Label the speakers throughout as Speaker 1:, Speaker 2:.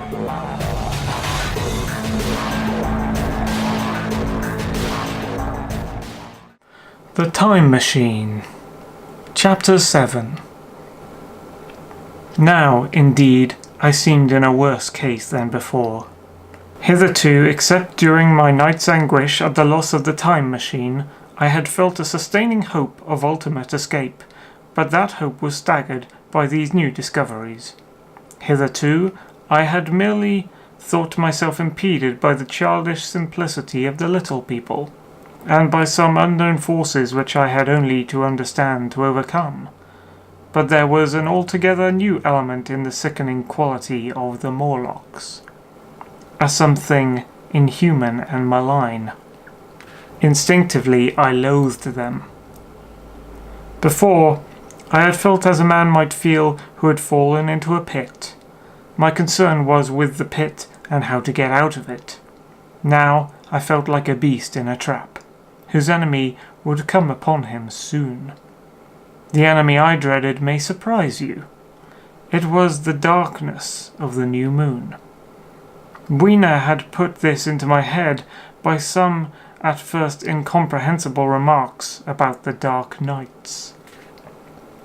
Speaker 1: The Time Machine. Chapter 7. Now, indeed, I seemed in a worse case than before. Hitherto, except during my night's anguish at the loss of the time machine, I had felt a sustaining hope of ultimate escape, but that hope was staggered by these new discoveries. Hitherto, I had merely thought myself impeded by the childish simplicity of the little people, and by some unknown forces which I had only to understand to overcome. But there was an altogether new element in the sickening quality of the Morlocks. A something inhuman and malign. Instinctively I loathed them. Before, I had felt as a man might feel who had fallen into a pit. My concern was with the pit and how to get out of it. Now I felt like a beast in a trap, whose enemy would come upon him soon. The enemy I dreaded may surprise you. It was the darkness of the new moon. Weena had put this into my head by some at first incomprehensible remarks about the dark nights.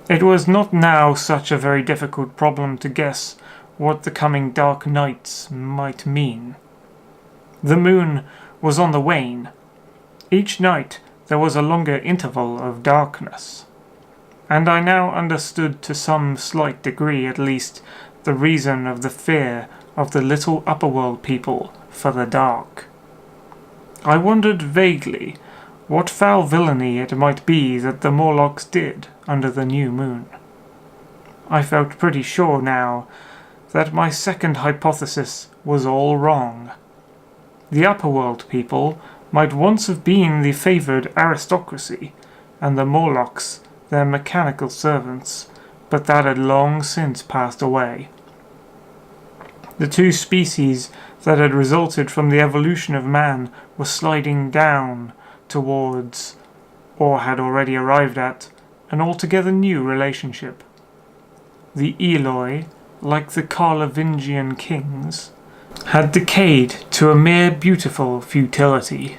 Speaker 1: It was not now such a very difficult problem to guess what the coming dark nights might mean. The moon was on the wane. Each night there was a longer interval of darkness, and I now understood to some slight degree at least the reason of the fear of the little upperworld people for the dark. I wondered vaguely what foul villainy it might be that the Morlocks did under the new moon. I felt pretty sure now that my second hypothesis was all wrong. The upperworld people might once have been the favoured aristocracy, and the Morlocks their mechanical servants, but that had long since passed away. The two species that had resulted from the evolution of man were sliding down towards, or had already arrived at, an altogether new relationship. The Eloi, like the Carlovingian kings, had decayed to a mere beautiful futility.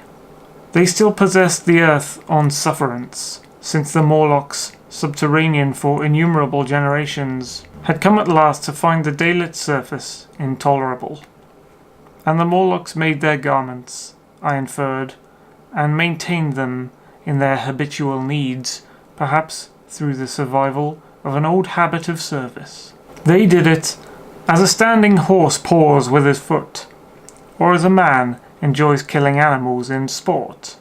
Speaker 1: They still possessed the earth on sufferance, since the Morlocks, subterranean for innumerable generations, had come at last to find the daylit surface intolerable. And the Morlocks made their garments, I inferred, and maintained them in their habitual needs, perhaps through the survival of an old habit of service. They did it as a standing horse paws with his foot, or as a man enjoys killing animals in sport,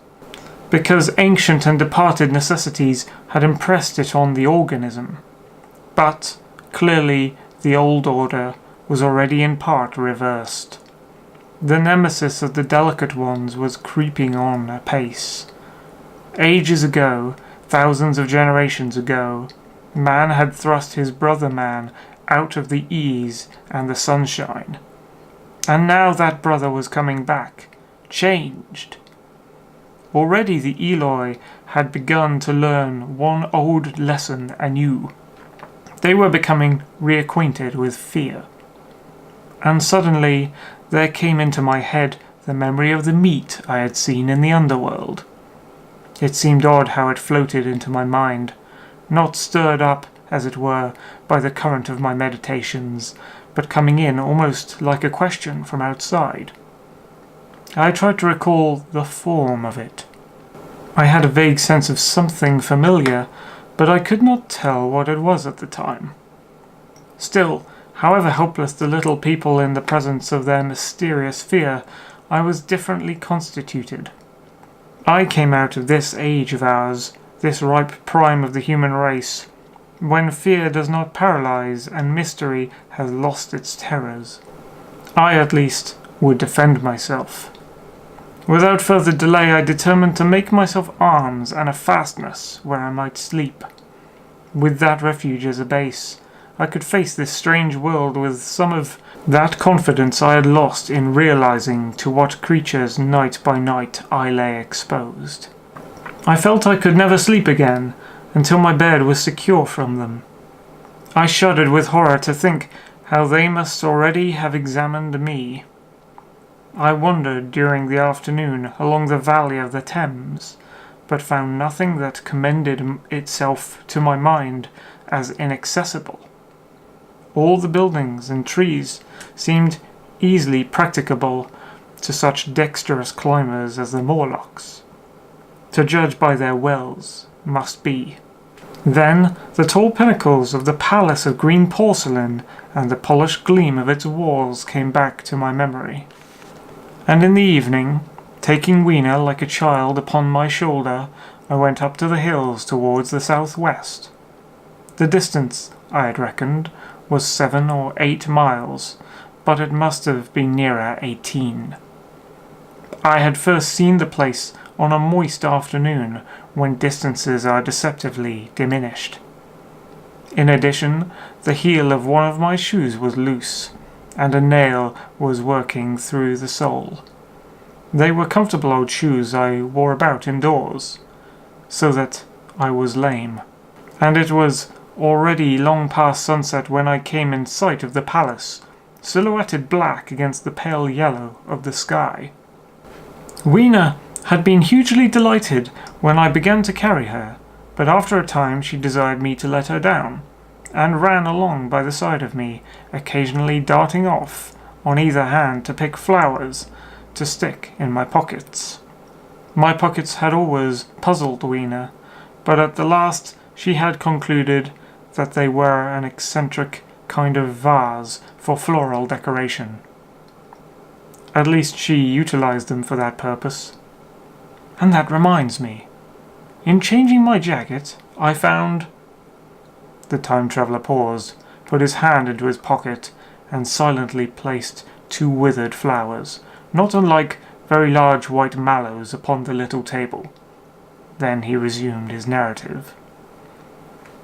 Speaker 1: because ancient and departed necessities had impressed it on the organism. But, clearly, the old order was already in part reversed. The nemesis of the delicate ones was creeping on apace. Ages ago, thousands of generations ago, man had thrust his brother man out of the ease and the sunshine. And now that brother was coming back, changed. Already the Eloi had begun to learn one old lesson anew. They were becoming reacquainted with fear. And suddenly there came into my head the memory of the meat I had seen in the underworld. It seemed odd how it floated into my mind, not stirred up, as it were, by the current of my meditations, but coming in almost like a question from outside. I tried to recall the form of it. I had a vague sense of something familiar, but I could not tell what it was at the time. Still, however helpless the little people in the presence of their mysterious fear, I was differently constituted. I came out of this age of ours, this ripe prime of the human race, when fear does not paralyze and mystery has lost its terrors. I, at least, would defend myself. Without further delay I determined to make myself arms and a fastness where I might sleep. With that refuge as a base, I could face this strange world with some of that confidence I had lost in realizing to what creatures night by night I lay exposed. I felt I could never sleep again until my bed was secure from them. I shuddered with horror to think How they must already have examined me. I wandered during the afternoon along the valley of the Thames, but found nothing that commended itself to my mind as inaccessible. All the buildings and trees seemed easily practicable to such dexterous climbers as the Morlocks, to judge by their wells, must be. Then the tall pinnacles of the palace of green porcelain and the polished gleam of its walls came back to my memory. And in the evening, taking Weena like a child upon my shoulder, I went up to the hills towards the southwest. The distance, I had reckoned, was 7 or 8 miles, but it must have been nearer 18. I had first seen the place on a moist afternoon when distances are deceptively diminished. In addition, the heel of one of my shoes was loose, and a nail was working through the sole. They were comfortable old shoes I wore about indoors, so that I was lame, and it was already long past sunset when I came in sight of the palace, silhouetted black against the pale yellow of the sky. Weena had been hugely delighted when I began to carry her, but after a time she desired me to let her down, and ran along by the side of me, occasionally darting off on either hand to pick flowers to stick in my pockets. My pockets had always puzzled Weena, but at the last she had concluded that they were an eccentric kind of vase for floral decoration. At least she utilized them for that purpose. And that reminds me. In changing my jacket, I found... The time traveller paused, put his hand into his pocket, and silently placed 2 withered flowers, not unlike very large white mallows, upon the little table. Then he resumed his narrative.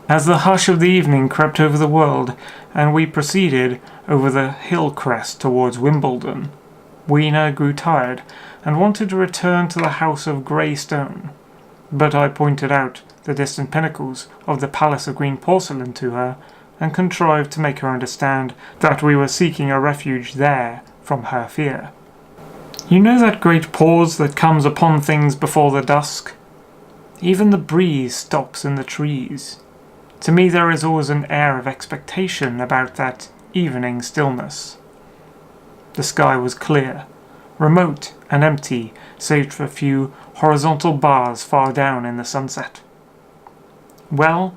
Speaker 1: As the hush of the evening crept over the world, and we proceeded over the hill crest towards Wimbledon, Weena grew tired, and wanted to return to the house of grey stone, but I pointed out the distant pinnacles of the palace of green porcelain to her, and contrived to make her understand that we were seeking a refuge there from her fear. You know that great pause that comes upon things before the dusk? Even the breeze stops in the trees. To me there is always an air of expectation about that evening stillness. The sky was clear, remote and empty, save for a few horizontal bars far down in the sunset. Well,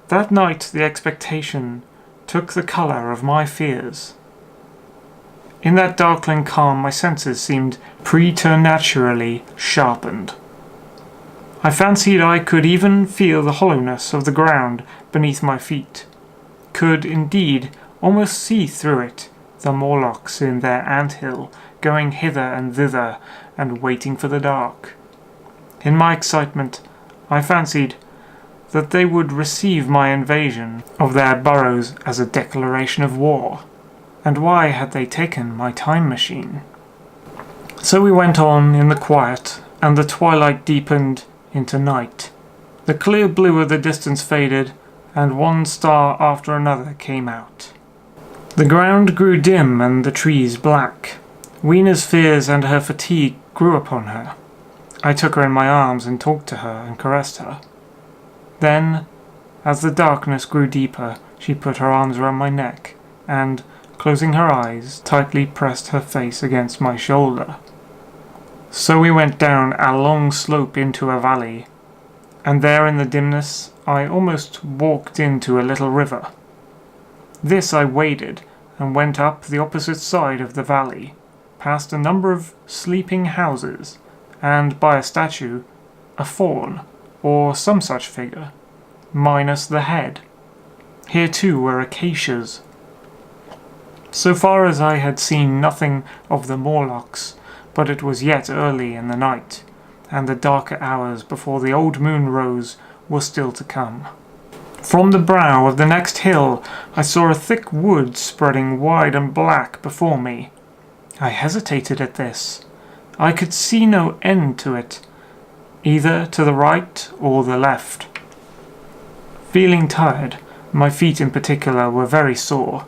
Speaker 1: that night the expectation took the colour of my fears. In that darkling calm my senses seemed preternaturally sharpened. I fancied I could even feel the hollowness of the ground beneath my feet, could indeed almost see through it the Morlocks in their ant-hill, going hither and thither and waiting for the dark. In my excitement I fancied that they would receive my invasion of their burrows as a declaration of war. And why had they taken my time machine? So we went on in the quiet, and the twilight deepened into night. The clear blue of the distance faded, and one star after another came out. The ground grew dim and the trees black. Weena's fears and her fatigue grew upon her. I took her in my arms and talked to her and caressed her. Then, as the darkness grew deeper, she put her arms around my neck, and, closing her eyes, tightly pressed her face against my shoulder. So we went down a long slope into a valley, and there in the dimness I almost walked into a little river. This I waded, and went up the opposite side of the valley, past a number of sleeping houses, and by a statue, a faun, or some such figure, minus the head. Here too were acacias. So far as I had seen nothing of the Morlocks, but it was yet early in the night, and the darker hours before the old moon rose were still to come. From the brow of the next hill I saw a thick wood spreading wide and black before me. I hesitated at this. I could see no end to it, either to the right or the left. Feeling tired, my feet in particular were very sore.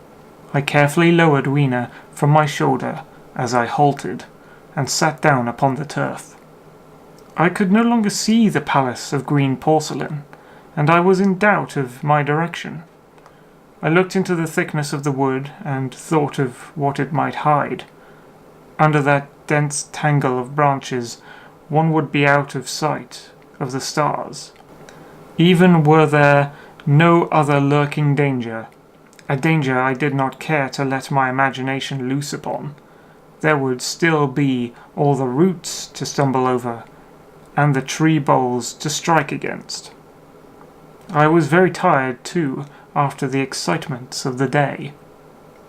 Speaker 1: I carefully lowered Weena from my shoulder as I halted, and sat down upon the turf. I could no longer see the palace of green porcelain, and I was in doubt of my direction. I looked into the thickness of the wood and thought of what it might hide. Under that dense tangle of branches, one would be out of sight of the stars. Even were there no other lurking danger, a danger I did not care to let my imagination loose upon, there would still be all the roots to stumble over, and the tree boles to strike against. I was very tired, too, after the excitements of the day.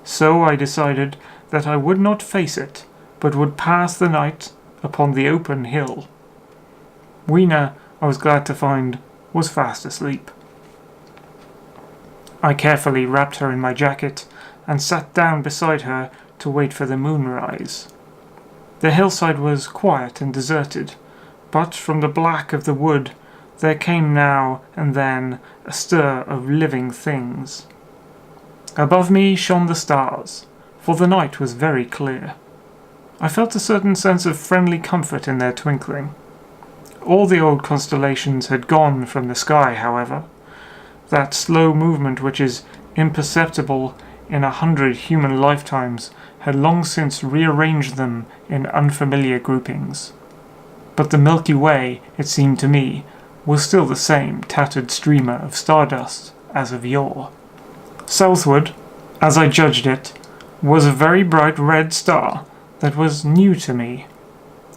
Speaker 1: So I decided that I would not face it, but would pass the night upon the open hill. Weena, I was glad to find, was fast asleep. I carefully wrapped her in my jacket and sat down beside her to wait for the moonrise. The hillside was quiet and deserted, but from the black of the wood there came now and then a stir of living things. Above me shone the stars, for the night was very clear. I felt a certain sense of friendly comfort in their twinkling. All the old constellations had gone from the sky, however. That slow movement which is imperceptible in 100 human lifetimes had long since rearranged them in unfamiliar groupings. But the Milky Way, it seemed to me, was still the same tattered streamer of stardust as of yore. Southward, as I judged it, was a very bright red star that was new to me.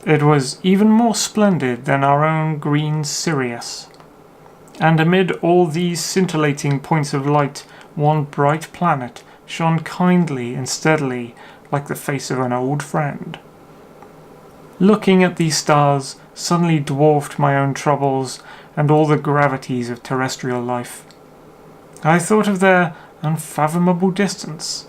Speaker 1: It was even more splendid than our own green Sirius. And amid all these scintillating points of light, one bright planet shone kindly and steadily like the face of an old friend. Looking at these stars suddenly dwarfed my own troubles and all the gravities of terrestrial life. I thought of their unfathomable distance,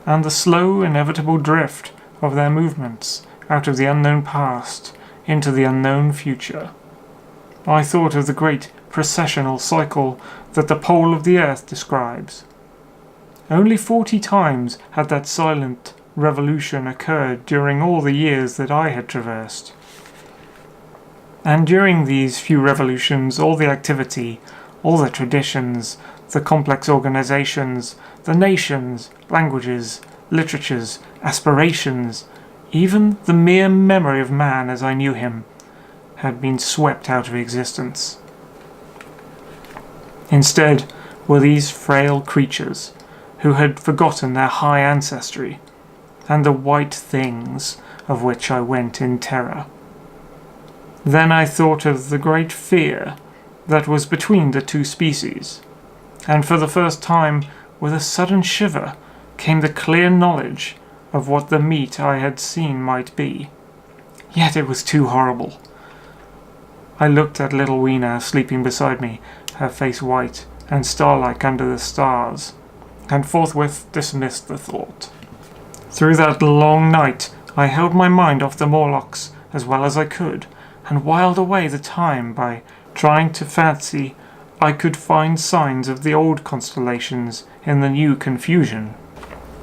Speaker 1: and the slow, inevitable drift of their movements out of the unknown past into the unknown future. I thought of the great precessional cycle that the pole of the earth describes. Only 40 times had that silent revolution occurred during all the years that I had traversed. And during these few revolutions, all the activity, all the traditions, the complex organizations, the nations, languages, literatures, aspirations, even the mere memory of man as I knew him, had been swept out of existence. Instead were these frail creatures who had forgotten their high ancestry, and the white things of which I went in terror. Then I thought of the great fear that was between the two species, and for the first time, with a sudden shiver, came the clear knowledge of what the meat I had seen might be. Yet it was too horrible. I looked at little Weena sleeping beside me, her face white and star-like under the stars, and forthwith dismissed the thought. Through that long night I held my mind off the Morlocks as well as I could, and whiled away the time by trying to fancy I could find signs of the old constellations in the new confusion.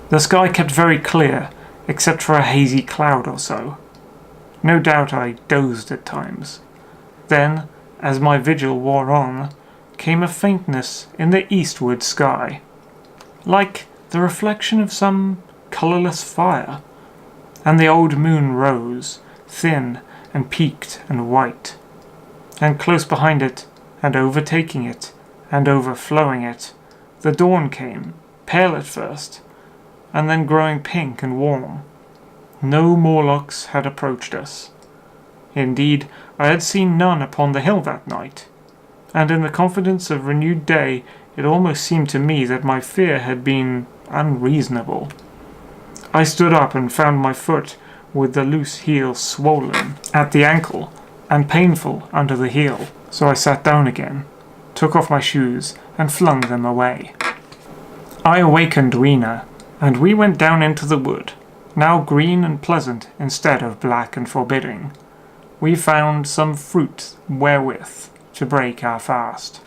Speaker 1: The sky kept very clear, except for a hazy cloud or so. No doubt I dozed at times. Then, as my vigil wore on, came a faintness in the eastward sky, like the reflection of some colourless fire, and the old moon rose, thin and peaked and white, and close behind it, and overtaking it, and overflowing it, the dawn came, pale at first, and then growing pink and warm. No Morlocks had approached us. Indeed, I had seen none upon the hill that night, and in the confidence of renewed day it almost seemed to me that my fear had been unreasonable. I stood up and found my foot with the loose heel swollen at the ankle and painful under the heel, so I sat down again, took off my shoes, and flung them away. I awakened Weena, and we went down into the wood, now green and pleasant instead of black and forbidding. We found some fruit wherewith to break our fast.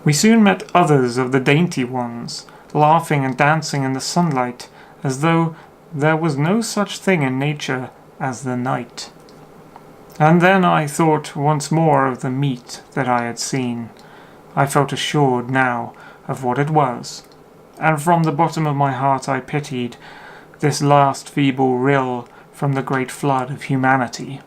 Speaker 1: We soon met others of the dainty ones, laughing and dancing in the sunlight, as though there was no such thing in nature as the night. And then I thought once more of the meat that I had seen. I felt assured now of what it was, and from the bottom of my heart I pitied this last feeble rill from the great flood of humanity.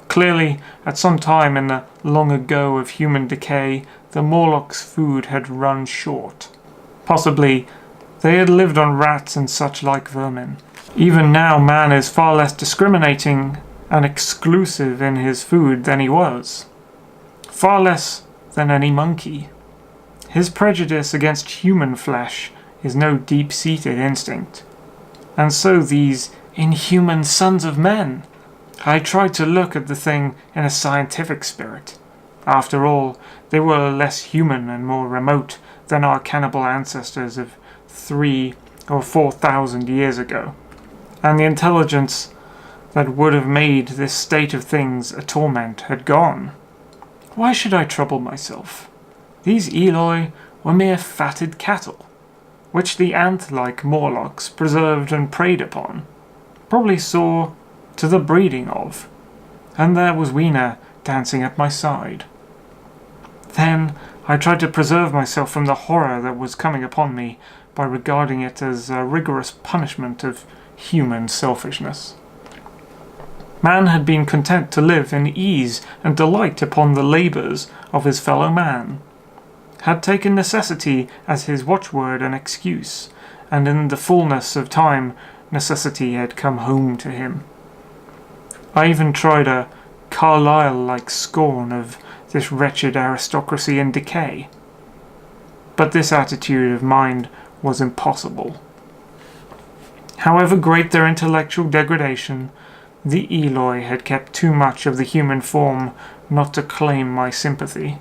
Speaker 1: Clearly, at some time in the long ago of human decay, the Morlocks' food had run short. Possibly they had lived on rats and such like vermin. Even now man is far less discriminating and exclusive in his food than he was. Far less than any monkey. His prejudice against human flesh is no deep-seated instinct. And so these inhuman sons of men. I tried to look at the thing in a scientific spirit. After all, they were less human and more remote than our cannibal ancestors of 3,000 or 4,000 years ago. And the intelligence that would have made this state of things a torment had gone. Why should I trouble myself? These Eloi were mere fatted cattle, which the ant-like Morlocks preserved and preyed upon, probably saw to the breeding of, and there was Weena dancing at my side. Then I tried to preserve myself from the horror that was coming upon me by regarding it as a rigorous punishment of human selfishness. Man had been content to live in ease and delight upon the labours of his fellow man, had taken necessity as his watchword and excuse, and in the fullness of time necessity had come home to him. I even tried a Carlyle-like scorn of this wretched aristocracy in decay. But this attitude of mind was impossible. However great their intellectual degradation, the Eloi had kept too much of the human form not to claim my sympathy,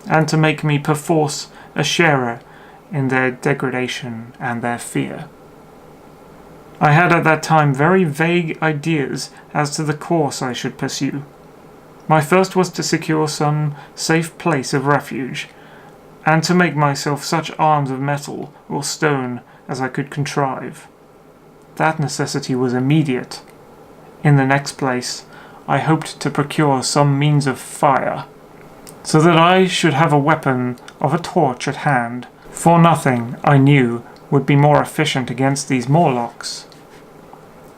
Speaker 1: and to make me perforce a sharer in their degradation and their fear. I had at that time very vague ideas as to the course I should pursue. My first was to secure some safe place of refuge, and to make myself such arms of metal or stone as I could contrive. That necessity was immediate. In the next place, I hoped to procure some means of fire, so that I should have a weapon of a torch at hand, for nothing, I knew, would be more efficient against these Morlocks.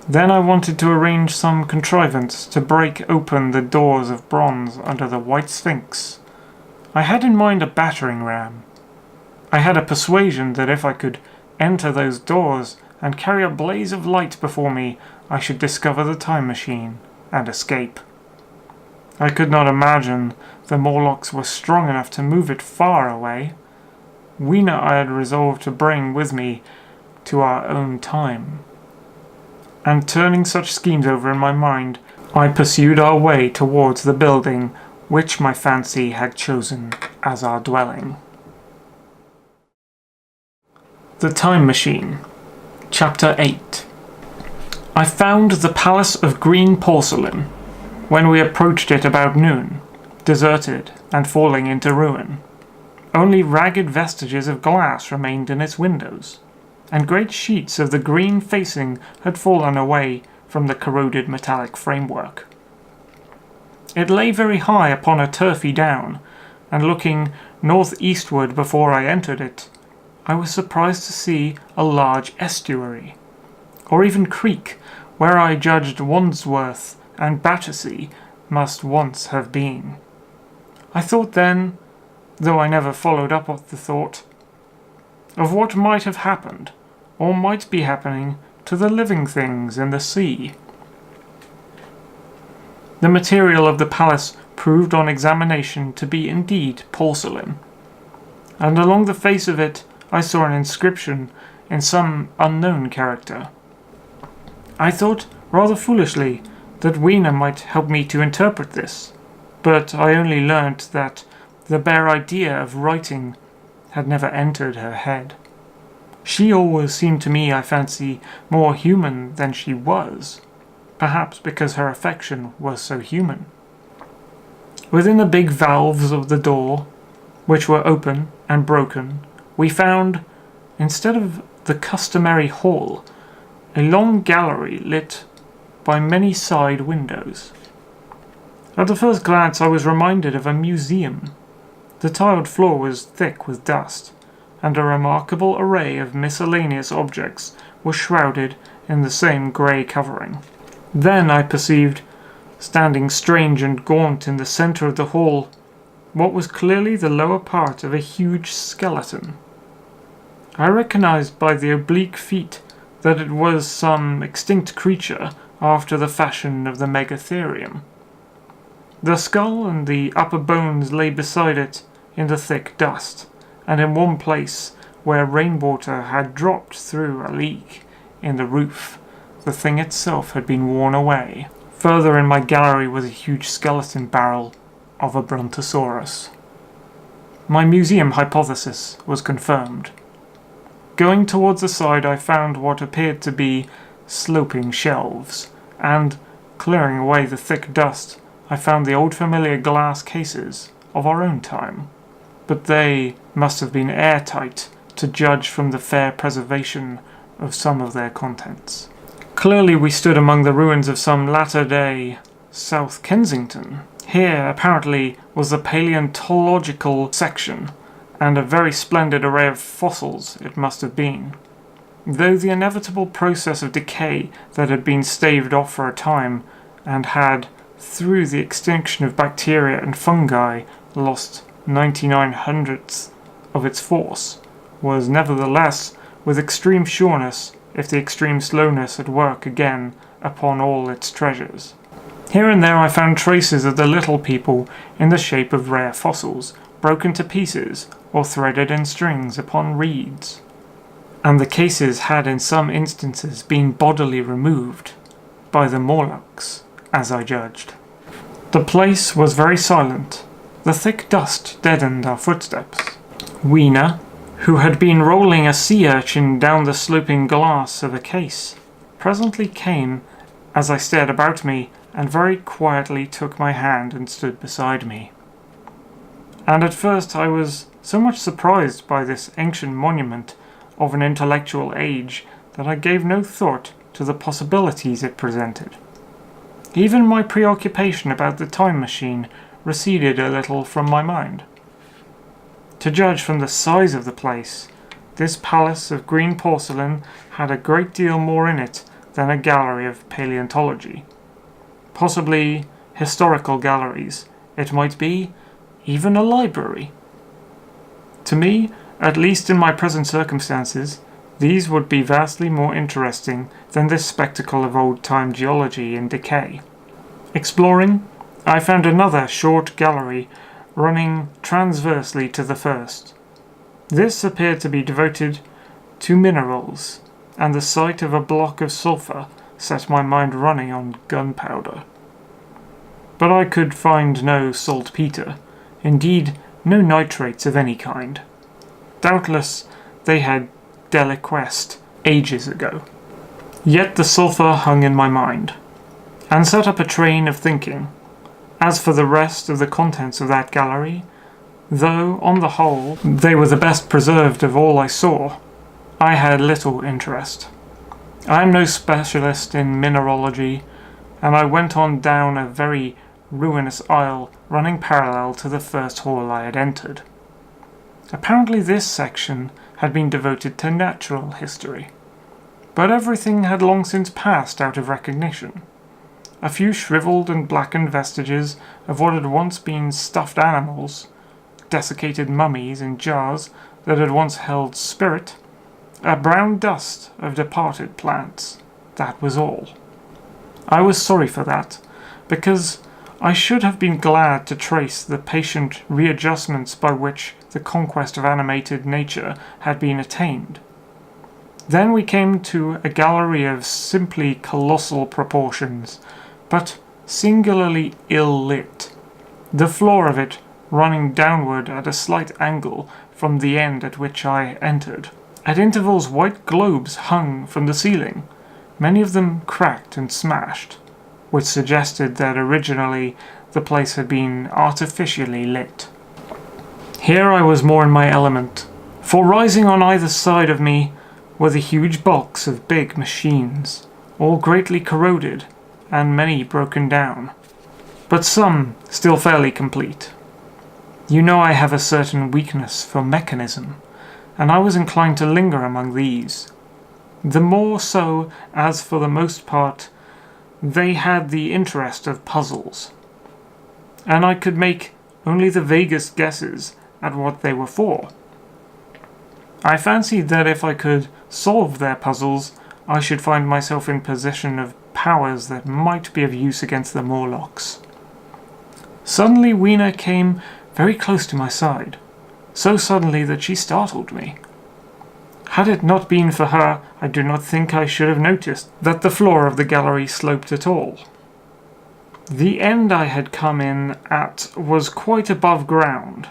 Speaker 1: Then I wanted to arrange some contrivance to break open the doors of bronze under the White Sphinx. I had in mind a battering ram. I had a persuasion that if I could enter those doors and carry a blaze of light before me, I should discover the time machine and escape. I could not imagine the Morlocks were strong enough to move it far away. Weena I had resolved to bring with me to our own time. And turning such schemes over in my mind, I pursued our way towards the building which my fancy had chosen as our dwelling. The Time Machine. Chapter 8. I found the Palace of Green Porcelain when we approached it about noon, deserted and falling into ruin. Only ragged vestiges of glass remained in its windows, and great sheets of the green facing had fallen away from the corroded metallic framework. It lay very high upon a turfy down, and looking north-eastward before I entered it, I was surprised to see a large estuary, or even creek, where I judged Wandsworth and Battersea must once have been. I thought then, though I never followed up the thought, of what might have happened, or might be happening, to the living things in the sea. The material of the palace proved on examination to be indeed porcelain, and along the face of it I saw an inscription in some unknown character. I thought, rather foolishly, that Weena might help me to interpret this, but I only learnt that the bare idea of writing had never entered her head. She always seemed to me, I fancy, more human than she was, perhaps because her affection was so human. Within the big valves of the door, which were open and broken, we found instead of the customary hall, a long gallery lit by many side windows. At the first glance I was reminded of a museum. The tiled floor was thick with dust, and a remarkable array of miscellaneous objects was shrouded in the same grey covering. Then I perceived, standing strange and gaunt in the centre of the hall, what was clearly the lower part of a huge skeleton. I recognized by the oblique feet that it was some extinct creature after the fashion of the Megatherium. The skull and the upper bones lay beside it in the thick dust, and in one place where rainwater had dropped through a leak in the roof, the thing itself had been worn away. Further in my gallery was a huge skeleton barrel of a Brontosaurus. My museum hypothesis was confirmed. Going towards the side, I found what appeared to be sloping shelves, and, clearing away the thick dust, I found the old familiar glass cases of our own time. But they must have been airtight, to judge from the fair preservation of some of their contents. Clearly we stood among the ruins of some latter-day South Kensington. Here, apparently, was the paleontological section, and a very splendid array of fossils it must have been. Though the inevitable process of decay that had been staved off for a time, and had, through the extinction of bacteria and fungi, lost 99/100ths of its force, was nevertheless, with extreme sureness, if the extreme slowness, at work again upon all its treasures. Here and there I found traces of the little people in the shape of rare fossils, broken to pieces or threaded in strings upon reeds. And the cases had in some instances been bodily removed, by the Morlocks, as I judged. The place was very silent. The thick dust deadened our footsteps. Weena, who had been rolling a sea urchin down the sloping glass of a case, presently came as I stared about me, and very quietly took my hand and stood beside me. And at first I was so much surprised by this ancient monument of an intellectual age that I gave no thought to the possibilities it presented. Even my preoccupation about the time machine receded a little from my mind. To judge from the size of the place, this palace of green porcelain had a great deal more in it than a gallery of paleontology. Possibly historical galleries, it might be even a library. To me, at least in my present circumstances, these would be vastly more interesting than this spectacle of old-time geology in decay. Exploring, I found another short gallery running transversely to the first. This appeared to be devoted to minerals, and the sight of a block of sulphur set my mind running on gunpowder. But I could find no saltpeter, indeed no nitrates of any kind. Doubtless they had deliquesced ages ago. Yet the sulphur hung in my mind, and set up a train of thinking. As for the rest of the contents of that gallery, though, on the whole, they were the best preserved of all I saw, I had little interest. I am no specialist in mineralogy, and I went on down a very ruinous aisle running parallel to the first hall I had entered. Apparently this section had been devoted to natural history, but everything had long since passed out of recognition. A few shriveled and blackened vestiges of what had once been stuffed animals, desiccated mummies in jars that had once held spirit, a brown dust of departed plants. That was all. I was sorry for that, because I should have been glad to trace the patient readjustments by which the conquest of animated nature had been attained. Then we came to a gallery of simply colossal proportions, but singularly ill-lit, the floor of it running downward at a slight angle from the end at which I entered. At intervals white globes hung from the ceiling, many of them cracked and smashed, which suggested that originally the place had been artificially lit. Here I was more in my element, For rising on either side of me were the huge bulks of big machines, all greatly corroded, and many broken down, but some still fairly complete. You know I have a certain weakness for mechanism, and I was inclined to linger among these. The more so as for the most part they had the interest of puzzles, and I could make only the vaguest guesses at what they were for. I fancied that if I could solve their puzzles, I should find myself in possession of powers that might be of use against the Morlocks. Suddenly Weena came very close to my side, so suddenly that she startled me. Had it not been for her, I do not think I should have noticed that the floor of the gallery sloped at all. The end I had come in at was quite above ground,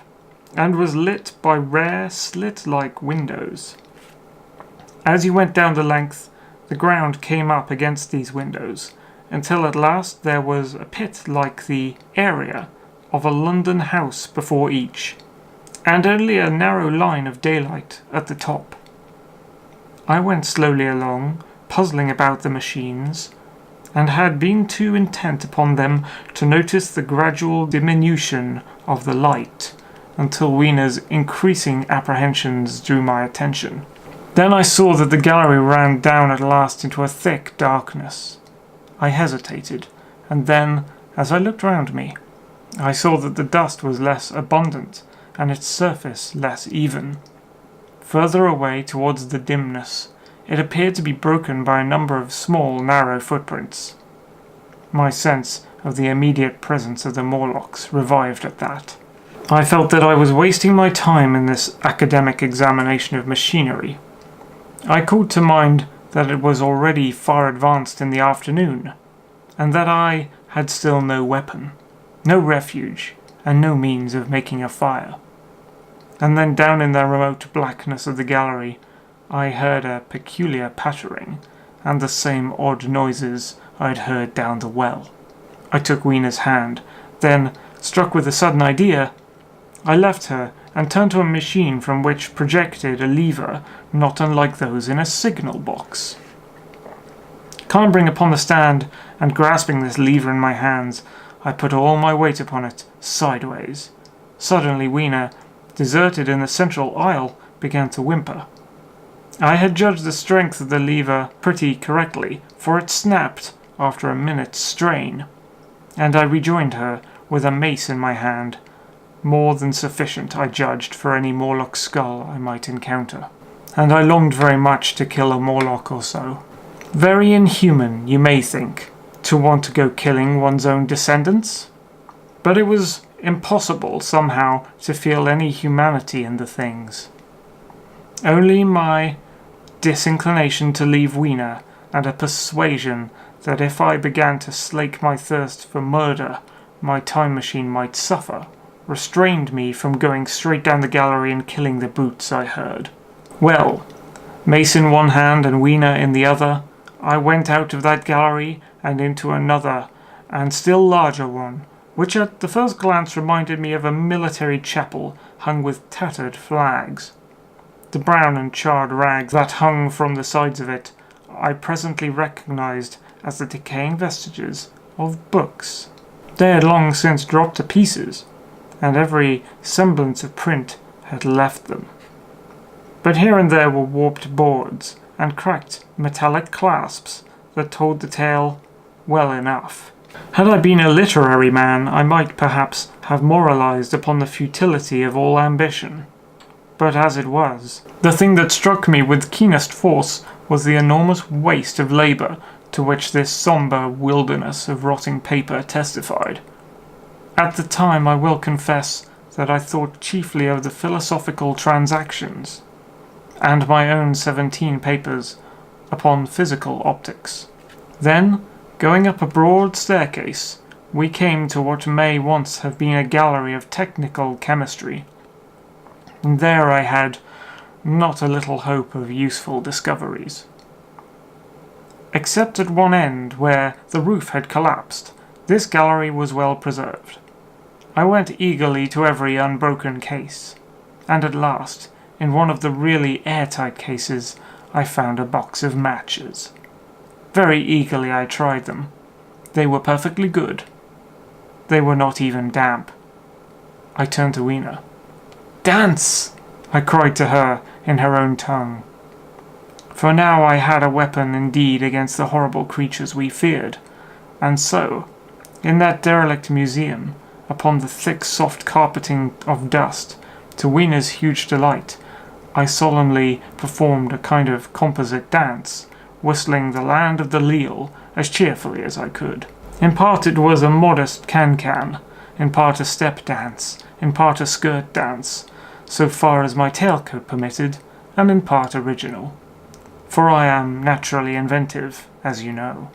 Speaker 1: and was lit by rare slit-like windows. As you went down the length, the ground came up against these windows, until at last there was a pit like the area of a London house before each, and only a narrow line of daylight at the top. I went slowly along, puzzling about the machines, and had been too intent upon them to notice the gradual diminution of the light, until Weena's increasing apprehensions drew my attention. Then I saw that the gallery ran down at last into a thick darkness. I hesitated, and then, as I looked round me, I saw that the dust was less abundant, and its surface less even. Further away towards the dimness, it appeared to be broken by a number of small, narrow footprints. My sense of the immediate presence of the Morlocks revived at that. I felt that I was wasting my time in this academic examination of machinery. I called to mind that it was already far advanced in the afternoon, and that I had still no weapon, no refuge, and no means of making a fire. And then down in the remote blackness of the gallery I heard a peculiar pattering, and the same odd noises I had heard down the well. I took Weena's hand, then, struck with a sudden idea, I left her and turned to a machine from which projected a lever not unlike those in a signal box. Clambering upon the stand and grasping this lever in my hands, I put all my weight upon it, sideways. Suddenly Weena, deserted in the central aisle, began to whimper. I had judged the strength of the lever pretty correctly, for it snapped after a minute's strain, and I rejoined her with a mace in my hand, more than sufficient, I judged, for any Morlock skull I might encounter. And I longed very much to kill a Morlock or so. Very inhuman, you may think, to want to go killing one's own descendants, but it was impossible somehow to feel any humanity in the things. Only my disinclination to leave Weena, and a persuasion that if I began to slake my thirst for murder, my time machine might suffer, restrained me from going straight down the gallery and killing the brutes I heard. Well, mace in one hand and Weena in the other, I went out of that gallery and into another and still larger one, which at the first glance reminded me of a military chapel hung with tattered flags. The brown and charred rags that hung from the sides of it I presently recognized as the decaying vestiges of books. They had long since dropped to pieces, and every semblance of print had left them. But here and there were warped boards and cracked metallic clasps that told the tale well enough. Had I been a literary man, I might perhaps have moralized upon the futility of all ambition. But as it was, the thing that struck me with keenest force was the enormous waste of labour to which this sombre wilderness of rotting paper testified. At the time I will confess that I thought chiefly of the philosophical transactions, and my own 17 papers upon physical optics. Then, going up a broad staircase, we came to what may once have been a gallery of technical chemistry, and there I had not a little hope of useful discoveries. Except at one end, where the roof had collapsed, this gallery was well preserved. I went eagerly to every unbroken case, and at last, in one of the really airtight cases, I found a box of matches. Very eagerly I tried them. They were perfectly good. They were not even damp. I turned to Weena. "Dance!" I cried to her in her own tongue. For now I had a weapon indeed against the horrible creatures we feared, and so, in that derelict museum, upon the thick soft carpeting of dust, to Weena's huge delight, I solemnly performed a kind of composite dance, whistling the Land of the Leal as cheerfully as I could. In part it was a modest can-can, in part a step dance, in part a skirt dance, so far as my tailcoat permitted, and in part original. For I am naturally inventive, as you know.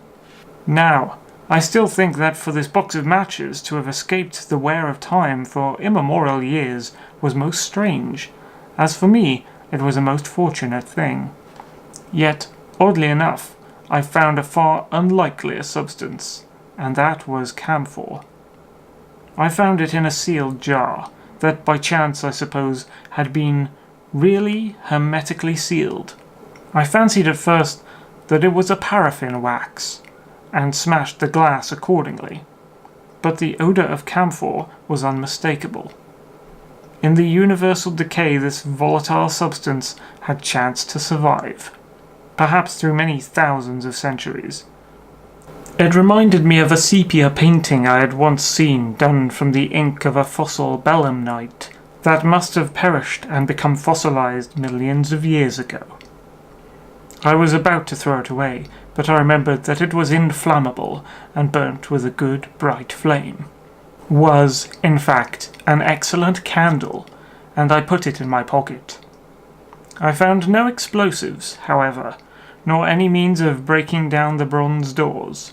Speaker 1: Now, I still think that for this box of matches to have escaped the wear of time for immemorial years was most strange. As for me, it was a most fortunate thing. Yet, oddly enough, I found a far unlikelier substance, and that was camphor. I found it in a sealed jar, that by chance, I suppose, had been really hermetically sealed. I fancied at first that it was a paraffin wax, and smashed the glass accordingly, but the odour of camphor was unmistakable. In the universal decay this volatile substance had chanced to survive, perhaps through many thousands of centuries. It reminded me of a sepia painting I had once seen done from the ink of a fossil belemnite that must have perished and become fossilized millions of years ago. I was about to throw it away, but I remembered that it was inflammable and burnt with a good bright flame. Was, in fact, an excellent candle, and I put it in my pocket. I found no explosives, however, nor any means of breaking down the bronze doors.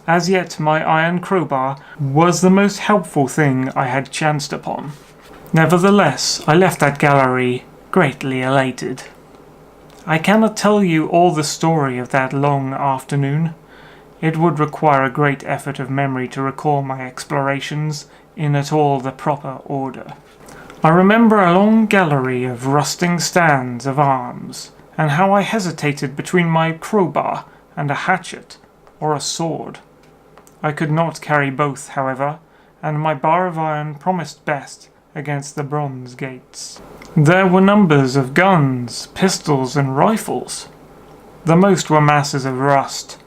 Speaker 1: As yet my iron crowbar was the most helpful thing I had chanced upon. Nevertheless, I left that gallery greatly elated. I cannot tell you all the story of that long afternoon. It would require a great effort of memory to recall my explorations in at all the proper order. I remember a long gallery of rusting stands of arms, and how I hesitated between my crowbar and a hatchet or a sword. I could not carry both, however, and my bar of iron promised best against the bronze gates. There were numbers of guns, pistols, and rifles. The most were masses of rust,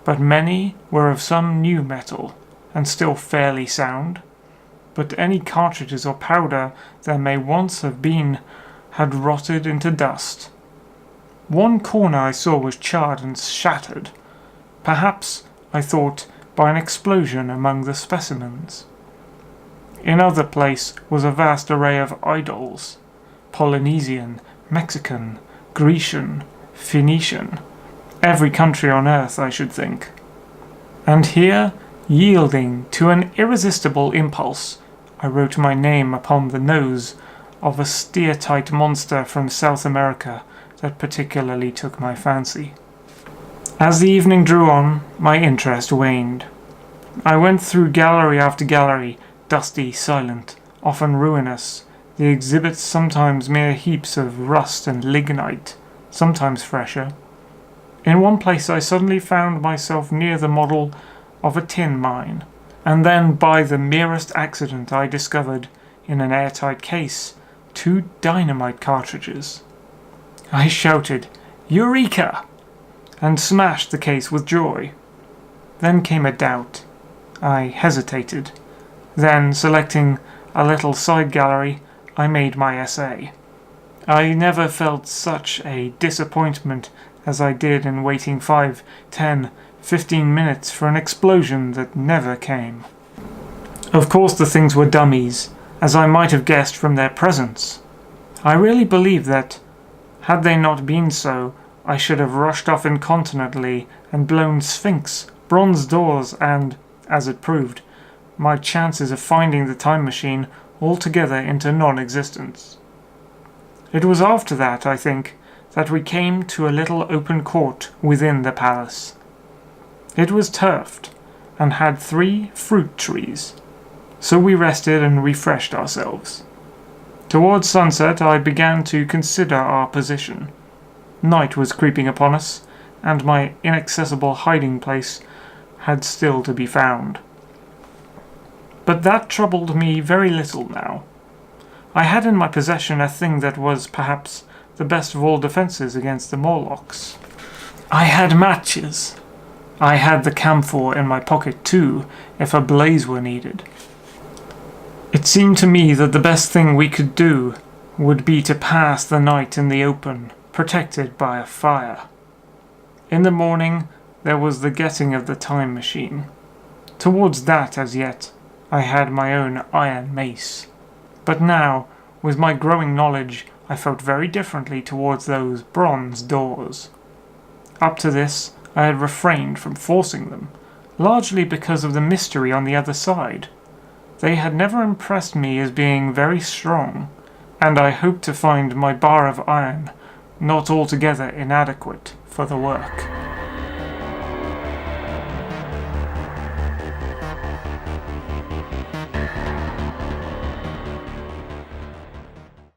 Speaker 1: but many were of some new metal, and still fairly sound. But any cartridges or powder there may once have been had rotted into dust. One corner I saw was charred and shattered, perhaps, I thought, by an explosion among the specimens. In other place was a vast array of idols, Polynesian, Mexican, Grecian, Phoenician, every country on earth, I should think. And here, yielding to an irresistible impulse, I wrote my name upon the nose of a steatite monster from South America that particularly took my fancy. As the evening drew on, my interest waned. I went through gallery after gallery, dusty, silent, often ruinous, the exhibits sometimes mere heaps of rust and lignite, sometimes fresher. In one place I suddenly found myself near the model of a tin mine, and then by the merest accident I discovered, in an airtight case, 2 dynamite cartridges. I shouted, "Eureka!" and smashed the case with joy. Then came a doubt. I hesitated. Then, selecting a little side gallery, I made my essay. I never felt such a disappointment as I did in waiting 5, 10, 15 minutes for an explosion that never came. Of course the things were dummies, as I might have guessed from their presence. I really believe that, had they not been so, I should have rushed off incontinently and blown sphinx, bronze doors, and, as it proved, my chances of finding the time machine altogether into non-existence. It was after that, I think, that we came to a little open court within the palace. It was turfed, and had 3 fruit trees, so we rested and refreshed ourselves. Towards sunset, I began to consider our position. Night was creeping upon us, and my inaccessible hiding place had still to be found. But that troubled me very little now. I had in my possession a thing that was perhaps the best of all defences against the Morlocks. I had matches. I had the camphor in my pocket too, if a blaze were needed. It seemed to me that the best thing we could do would be to pass the night in the open, protected by a fire. In the morning, there was the getting of the time machine. Towards that, as yet, I had my own iron mace. But now, with my growing knowledge, I felt very differently towards those bronze doors. Up to this, I had refrained from forcing them, largely because of the mystery on the other side. They had never impressed me as being very strong, and I hoped to find my bar of iron not altogether inadequate for the work.